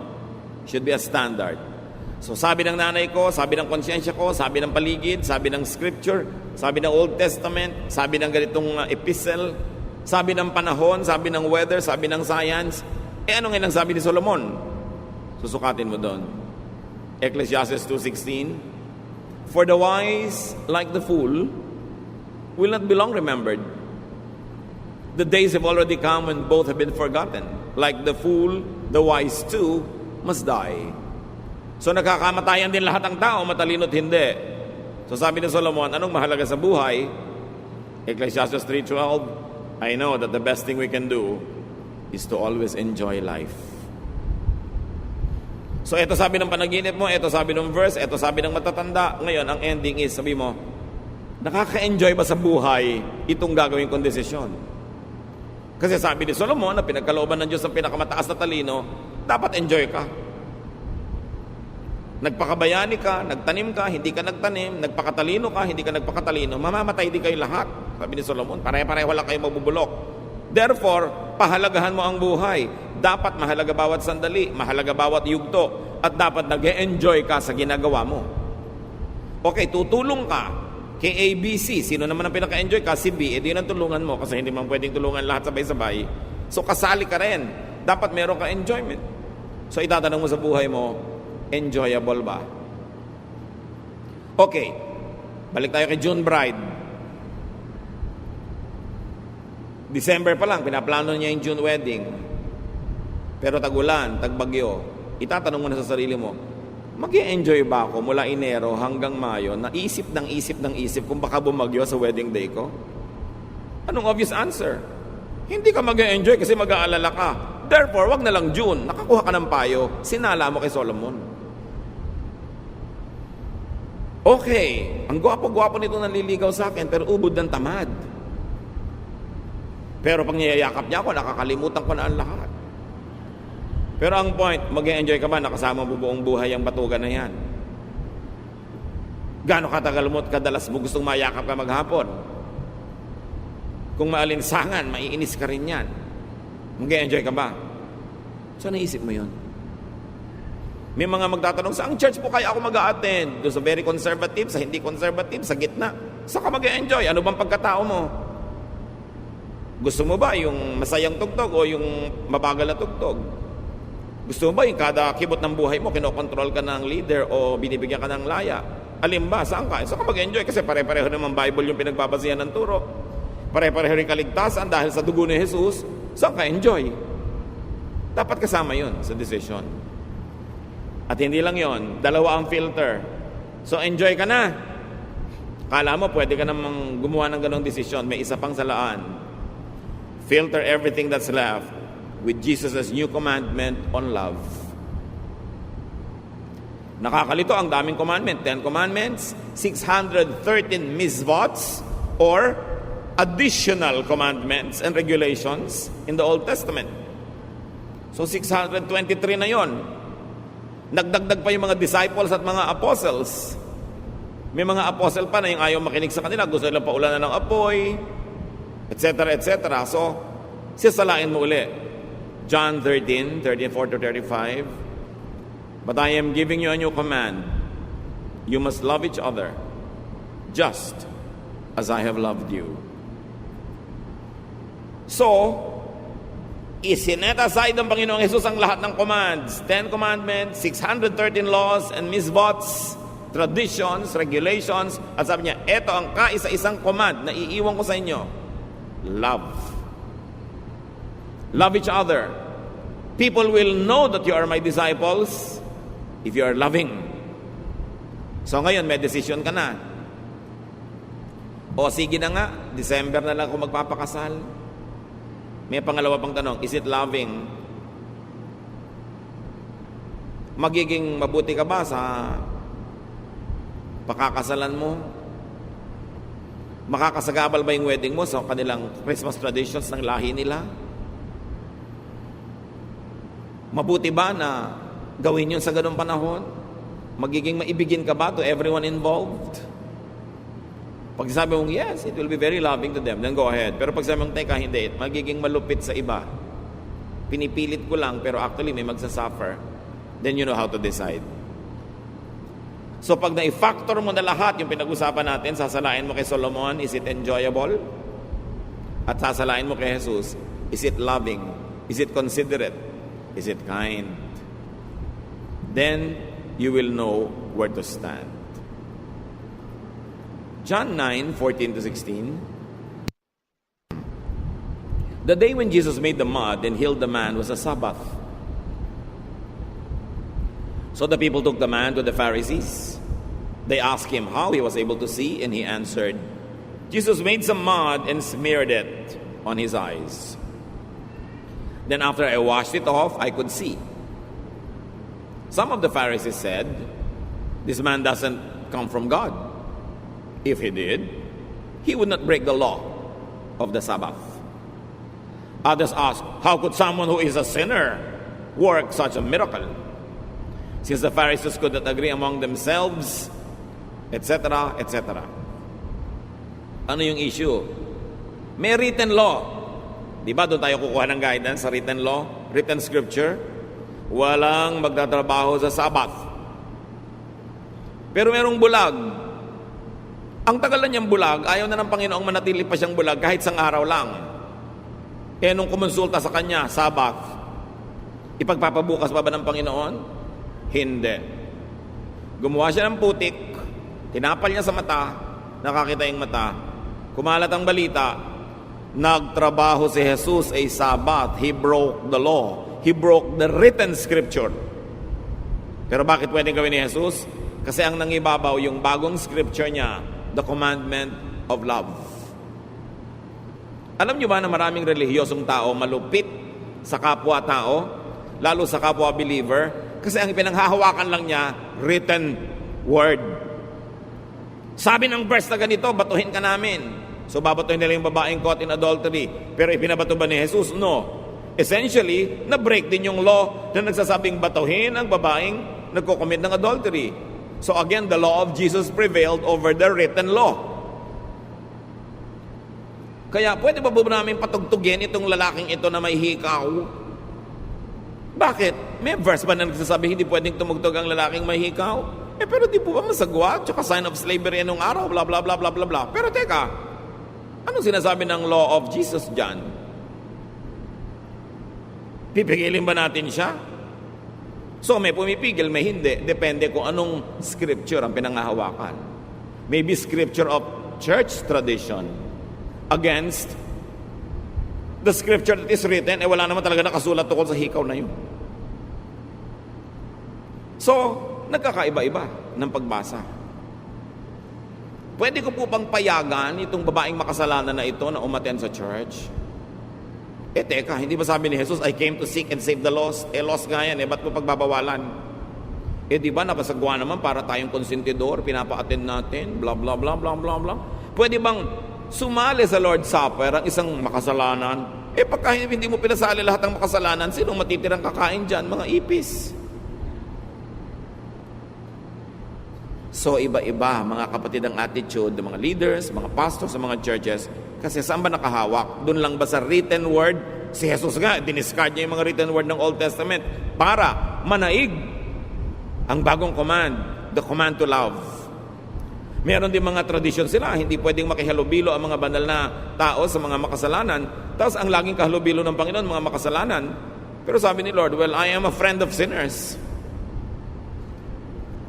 should be a standard. So sabi ng nanay ko, sabi ng konsyensya ko, sabi ng paligid, sabi ng scripture, sabi ng Old Testament, sabi ng ganitong epistle, sabi ng panahon, sabi ng weather, sabi ng science, ano ngayon ang sabi ni Solomon? Susukatin mo doon. Ecclesiastes 2:16, for the wise, like the fool, will not be long remembered. The days have already come when both have been forgotten. Like the fool, the wise too must die. So nakakamatayan din lahat ng tao, matalino't hindi. So sabi ni Solomon, anong mahalaga sa buhay? Ecclesiastes 3:12, I know that the best thing we can do is to always enjoy life. So ito sabi ng panaginip mo, ito sabi ng verse, ito sabi ng matatanda. Ngayon, ang ending is, sabi mo, nakaka-enjoy ba sa buhay itong gagawin kong desisyon? Kasi sabi ni Solomon na pinagkalooban ng Diyos ang pinakamataas na talino, dapat enjoy ka. Nagpakabayani ka, nagtanim ka, hindi ka nagtanim, nagpakatalino ka, hindi ka nagpakatalino, mamamatay din kayo lahat. Sabi ni Solomon, pare-pareho wala kayo mabubulok. Therefore, pahalagahan mo ang buhay. Dapat mahalaga bawat sandali, mahalaga bawat yugto, at dapat nag-e-enjoy ka sa ginagawa mo. Okay, tutulong ka kay ABC. Sino naman ang pinaka-enjoy ka? Si B. Edi yun ang tulungan mo kasi hindi man pwedeng tulungan lahat sabay-sabay. So kasali ka rin. Dapat meron ka enjoyment. So itatanong mo sa buhay mo, enjoyable ba? Okay, balik tayo kay June Bride. December pa lang, pinaplano niya yung June wedding. Pero tag-ulan, tag-bagyo. Itatanong mo na sa sarili mo, mag-i-enjoy ba ako mula Enero hanggang Mayo na isip kung baka bumagyo sa wedding day ko? Anong obvious answer? Hindi ka mag-i-enjoy kasi mag-aalala ka. Therefore, wag na lang June. Nakakuha ka ng payo, sinala mo kay Solomon. Okay, ang gwapo-gwapo nito nanliligaw sa akin pero ubod ng tamad. Pero pag niyayakap niya ako, nakakalimutan ko na ang lahat. Pero ang point, mag-e-enjoy ka ba nakasama mo buong buhay ang batugan na yan? Gaano katagal mo at kadalas mo gustong mayakap ka maghapon? Kung maalinsangan, maiinis ka rin yan. Mag-e-enjoy ka ba? So naisip mo yun? May mga magtatanong, saang church po kaya ako mag-a-attend? Doon sa very conservative, sa hindi conservative, sa gitna. Saan ka mag-e-enjoy? Ano bang pagkatao mo? Gusto mo ba yung masayang tugtog o yung mabagal na tugtog? Gusto mo ba yung kada kibot ng buhay mo, kinokontrol ka ng leader o binibigyan ka ng laya? Alin ba? Saan ka? Saan ka mag-enjoy? Kasi pare-pareho naman Bible yung pinagbabasihan ng turo. Pare-pareho rin kaligtasan dahil sa dugo ni Jesus. Saan ka enjoy? Dapat kasama yun sa decision. At hindi lang yon, dalawa ang filter. So enjoy ka na. Kala mo pwede ka namang gumawa ng ganong desisyon. May isa pang salaan. Filter everything that's left with Jesus' new commandment on love. Nakakalito ang daming commandment. 10 commandments, 613 misvots or additional commandments and regulations in the Old Testament. So 623 na yon. Nagdagdag pa yung mga disciples at mga apostles. May mga apostle pa na yung ayaw makinig sa kanila, gusto nilang paulanan ng apoy, etc., etc. So, sisalain mo uli. John 13:34-35. But I am giving you a new command. You must love each other, just as I have loved you. So, isinet aside ng Panginoong Jesus ang lahat ng commands. 10 commandments, 613 laws and misbots, traditions, regulations. At sabi niya, eto ang kaisa-isang command na iiwan ko sa inyo. Love. Love each other. People will know that you are my disciples if you are loving. So ngayon, may decision ka na. O sige na nga, December na lang ako magpapakasal. May pangalawa pang tanong, is it loving? Magiging mabuti ka ba sa pakakasalan mo? Makakasagabal ba yung wedding mo sa kanilang Christmas traditions ng lahi nila? Mabuti ba na gawin yun sa ganung panahon? Magiging maibigin ka ba to everyone involved? Pag sabi mong yes, it will be very loving to them, then go ahead. Pero pag sabi mong teka, hindi, magiging malupit sa iba. Pinipilit ko lang, pero actually may magsasuffer. Then you know how to decide. So pag na-factor mo na lahat yung pinag-usapan natin, sasalain mo kay Solomon, is it enjoyable? At sasalain mo kay Jesus, is it loving? Is it considerate? Is it kind? Then you will know where to stand. John 9:14-16. The day when Jesus made the mud and healed the man was a Sabbath. So the people took the man to the Pharisees. They asked him how he was able to see, and he answered, Jesus made some mud and smeared it on his eyes. Then after I washed it off, I could see. Some of the Pharisees said, this man doesn't come from God. If he did, he would not break the law of the Sabbath. Others asked, how could someone who is a sinner work such a miracle? Since the Pharisees could not agree among themselves, etc., etc. Ano yung issue? May written law. Di ba doon tayo kukuha ng guidance sa written law, written scripture? Walang magtatrabaho sa Sabbath. Pero merong bulag. Ang tagal na niyang bulag, ayaw na ng Panginoong manatili pa siyang bulag kahit sang araw lang. Eh nung kumonsulta sa kanya, Sabbath, ipagpapabukas pa ba ng Panginoon? Hindi. Gumawa siya ng putik, tinapal niya sa mata, nakakita yung mata, kumalat ang balita, nagtrabaho si Jesus ay Sabbath. He broke the law. He broke the written scripture. Pero bakit pwedeng gawin ni Jesus? Kasi ang nangibabaw yung bagong scripture niya, the commandment of love. Alam niyo ba na maraming relihiyosong tao malupit sa kapwa-tao, lalo sa kapwa-believer, kasi ang pinanghahawakan lang niya, written word. Sabi ng verse na ganito, batuhin ka namin. So babatuhin nila yung babaeng caught in adultery. Pero ipinabato ba ni Jesus? No. Essentially, na-break din yung law na nagsasabing batuhin ang babaeng nagko-commit ng adultery. So again, the law of Jesus prevailed over the written law. Kaya pwede ba namin patugtugin itong lalaking ito na may hikaw? Bakit? May verse ba na nagsasabi hindi pwedeng tumugtog ang lalaking may hikaw? Pero di po ba masagwa? Tsaka sign of slavery anong araw? Bla bla bla bla bla bla. Pero teka, anong sinasabi ng law of Jesus dyan? Pipigilin ba natin siya? So may pumipigil, may hindi. Depende kung anong scripture ang pinangahawakan. Maybe scripture of church tradition against the scripture that is written, wala naman talaga nakasulat tungkol sa hikaw na yun. So, nagkakaiba-iba ng pagbasa. Pwede ko po bang payagan itong babaeng makasalanan na ito na umattend sa church? Teka, hindi ba sabi ni Jesus, I came to seek and save the lost? Lost nga yan, ba't mo pagbabawalan? Di ba, napasagwa naman para tayong konsentidor, pinapa-attend natin, blah, blah, blah, blah, blah, blah. Pwede bang sumali sa Lord's Supper ang isang makasalanan? Pagka hindi mo pinasali lahat ng makasalanan, sinong matitirang kakain dyan? Mga ipis. So iba-iba mga kapatid ang attitude ng mga leaders, mga pastors sa mga churches. Kasi saan ba nakahawak? Doon lang ba sa written word? Si Jesus nga, diniscard niya yung mga written word ng Old Testament para manaig ang bagong command, the command to love. Meron din mga tradisyon sila, hindi pwedeng makihalubilo ang mga banal na tao sa mga makasalanan. Tapos ang laging kahalubilo ng Panginoon, mga makasalanan. Pero sabi ni Lord, well, I am a friend of sinners.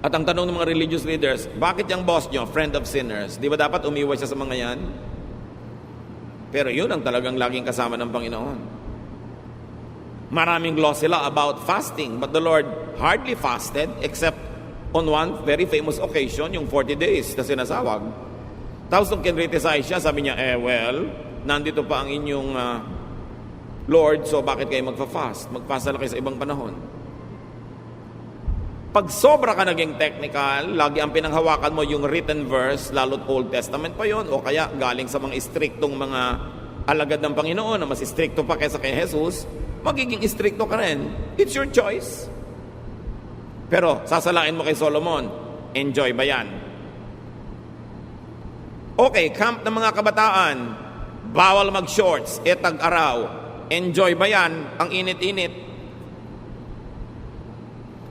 At ang tanong ng mga religious leaders, bakit yung boss nyo, friend of sinners? Di ba dapat umiwas siya sa mga yan? Pero yun ang talagang laging kasama ng Panginoon. Maraming law sila about fasting, but the Lord hardly fasted except on one very famous occasion, yung 40 days na sinasawag. Tapos nung kinriticize siya, sabi niya, well, nandito pa ang inyong Lord, so bakit kayo magfa-fast? Magfast na kayo sa ibang panahon. Pag sobra ka naging technical, lagi ang pinanghawakan mo yung written verse, lalo't Old Testament pa yon, o kaya galing sa mga istriktong mga alagad ng Panginoon na mas istrikto pa kaysa kay Jesus, magiging istrikto ka rin. It's your choice. Pero sasalain mo kay Solomon, enjoy ba yan? Okay, camp ng mga kabataan, bawal mag-shorts, tag-araw, enjoy ba yan? Ang init-init.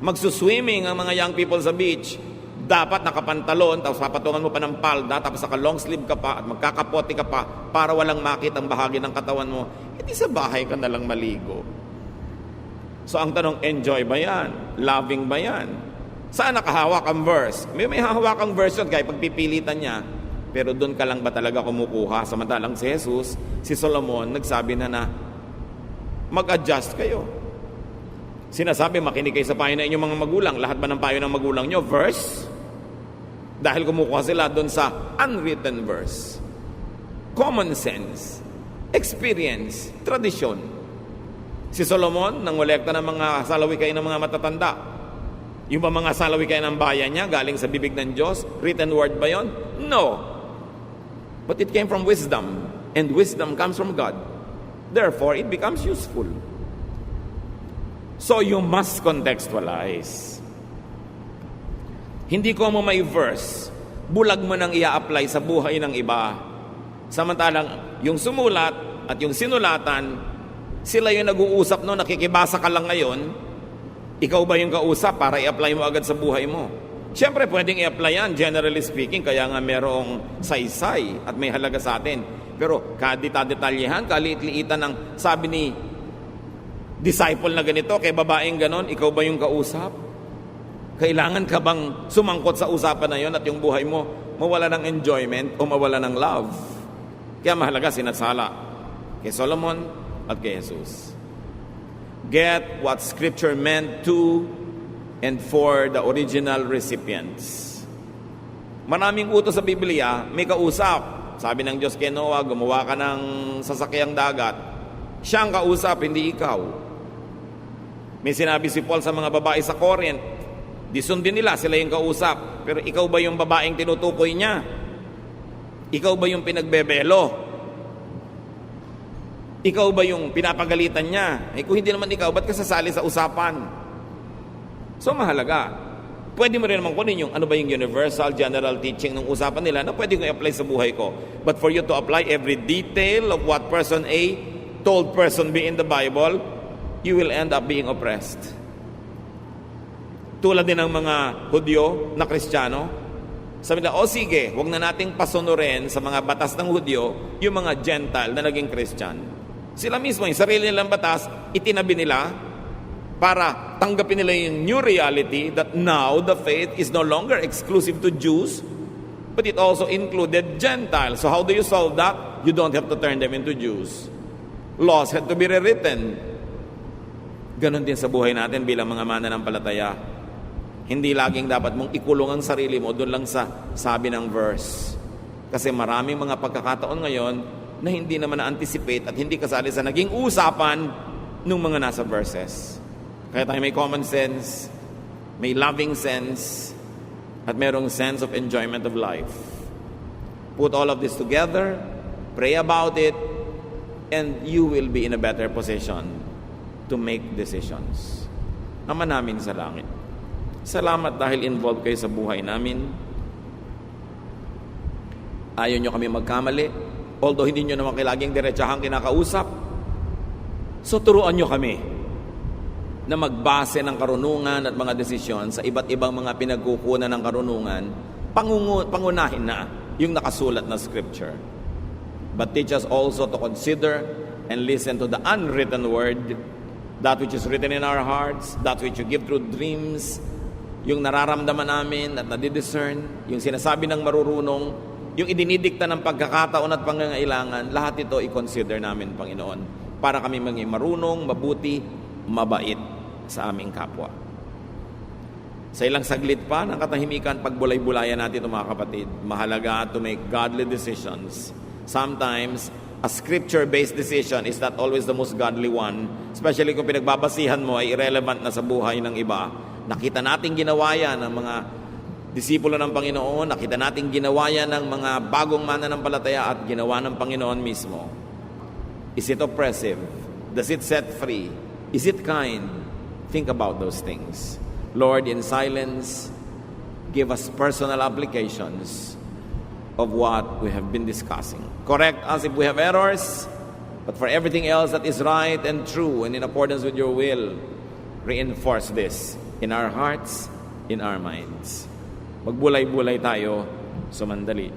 Magsuswimming ang mga young people sa beach, dapat nakapantalon, tapos papatungan mo pa ng palda, tapos naka long sleeve ka pa, at magkakapote ka pa, para walang makita ang bahagi ng katawan mo. Hindi sa bahay ka nalang maligo. So ang tanong, enjoy ba yan? Loving ba yan? Saan nakahawak ang verse? May hahawak ang verse yun, kaya pagpipilitan niya. Pero doon ka lang ba talaga kumukuha? Samantalang si Jesus, si Solomon, nagsabi na mag-adjust kayo. Sinasabi, makinig kayo sa payo na inyong mga magulang. Lahat ba ng payo ng magulang nyo? Verse? Dahil kumukuha sila doon sa unwritten verse. Common sense, experience, tradisyon. Si Solomon, nangolekta ng mga salawikay ng mga matatanda. Yung ba mga salawikay ng bayan niya, galing sa bibig ng Diyos? Written word ba yon? No. But it came from wisdom. And wisdom comes from God. Therefore, it becomes useful. So you must contextualize. Hindi ko mo may verse, bulag mo nang i-apply sa buhay ng iba. Samantalang yung sumulat at yung sinulatan, sila yung nag-uusap no, nakikibasa ka lang ngayon, ikaw ba yung kausap para i-apply mo agad sa buhay mo? Siyempre pwedeng i-apply yan, generally speaking, kaya nga merong saysay at may halaga sa atin. Pero kadita-detalyehan, kaliit-liitan ng sabi ni disciple na ganito, kay babaeng ganon, ikaw ba yung kausap? Kailangan ka bang sumangkot sa usapan na yon at yung buhay mo mawala ng enjoyment o mawala ng love? Kaya mahalaga sinasala kay Solomon at kay Jesus. Get what Scripture meant to and for the original recipients. Maraming utos sa Biblia, may kausap. Sabi ng Diyos kay Noah, gumawa ka ng sasakyang dagat. Siya ang kausap, hindi ikaw. May sinabi si Paul sa mga babae sa Corinth, di sundin nila, sila yung kausap. Pero ikaw ba yung babaeng tinutukoy niya? Ikaw ba yung pinagbebelo? Ikaw ba yung pinapagalitan niya? Kung hindi naman ikaw, ba't ka sasali sa usapan? So mahalaga. Pwede mo rin naman kunin yung ano ba yung universal general teaching ng usapan nila na pwede ko i-apply sa buhay ko. But for you to apply every detail of what person A told person B in the Bible, you will end up being oppressed. Tulad din ng mga Hudyo na Kristiyano, sabi nila, sige, huwag na nating pasunurin sa mga batas ng Hudyo yung mga Gentile na naging Christian. Sila mismo, yung sarili nilang batas, itinabi nila para tanggapin nila yung new reality that now the faith is no longer exclusive to Jews, but it also included Gentiles. So how do you solve that? You don't have to turn them into Jews. Laws had to be rewritten. Ganon din sa buhay natin bilang mga mananampalataya. Hindi laging dapat mong ikulong ang sarili mo doon lang sa sabi ng verse. Kasi maraming mga pagkakataon ngayon na hindi naman na-anticipate at hindi kasali sa naging usapan ng mga nasa verses. Kaya tayo may common sense, may loving sense, at merong sense of enjoyment of life. Put all of this together, pray about it, and you will be in a better position to make decisions. Ama namin sa langit, salamat dahil involved kayo sa buhay namin. Ayaw nyo kami magkamali. Although hindi nyo naman laging diretsahang kinakausap. So turuan nyo kami na magbase ng karunungan at mga desisyon sa iba't ibang mga pinagkukunan ng karunungan, pangunahin na yung nakasulat na scripture. But teach us also to consider and listen to the unwritten word, that which is written in our hearts, that which you give through dreams, yung nararamdaman namin at nadidiscern, yung sinasabi ng marurunong, yung idinidikta ng pagkakataon at pangangailangan, lahat ito i-consider namin, Panginoon, para kami maging marunong, mabuti, mabait sa aming kapwa. Sa ilang saglit pa ng katahimikan, pagbulay-bulayan natin ito, mga kapatid. Mahalaga to make godly decisions. Sometimes, a scripture-based decision is not always the most godly one, especially kung pinagbabasihan mo ay irrelevant na sa buhay ng iba. Nakita natin ginawa yan ng mga disipulo ng Panginoon, nakita natin ginawa yan ng mga bagong mananampalataya at ginawa ng Panginoon mismo. Is it oppressive? Does it set free? Is it kind? Think about those things. Lord, in silence, give us personal applications of what we have been discussing. Correct us if we have errors, but for everything else that is right and true and in accordance with your will, reinforce this in our hearts, in our minds. Magbulay-bulay tayo, sumandali.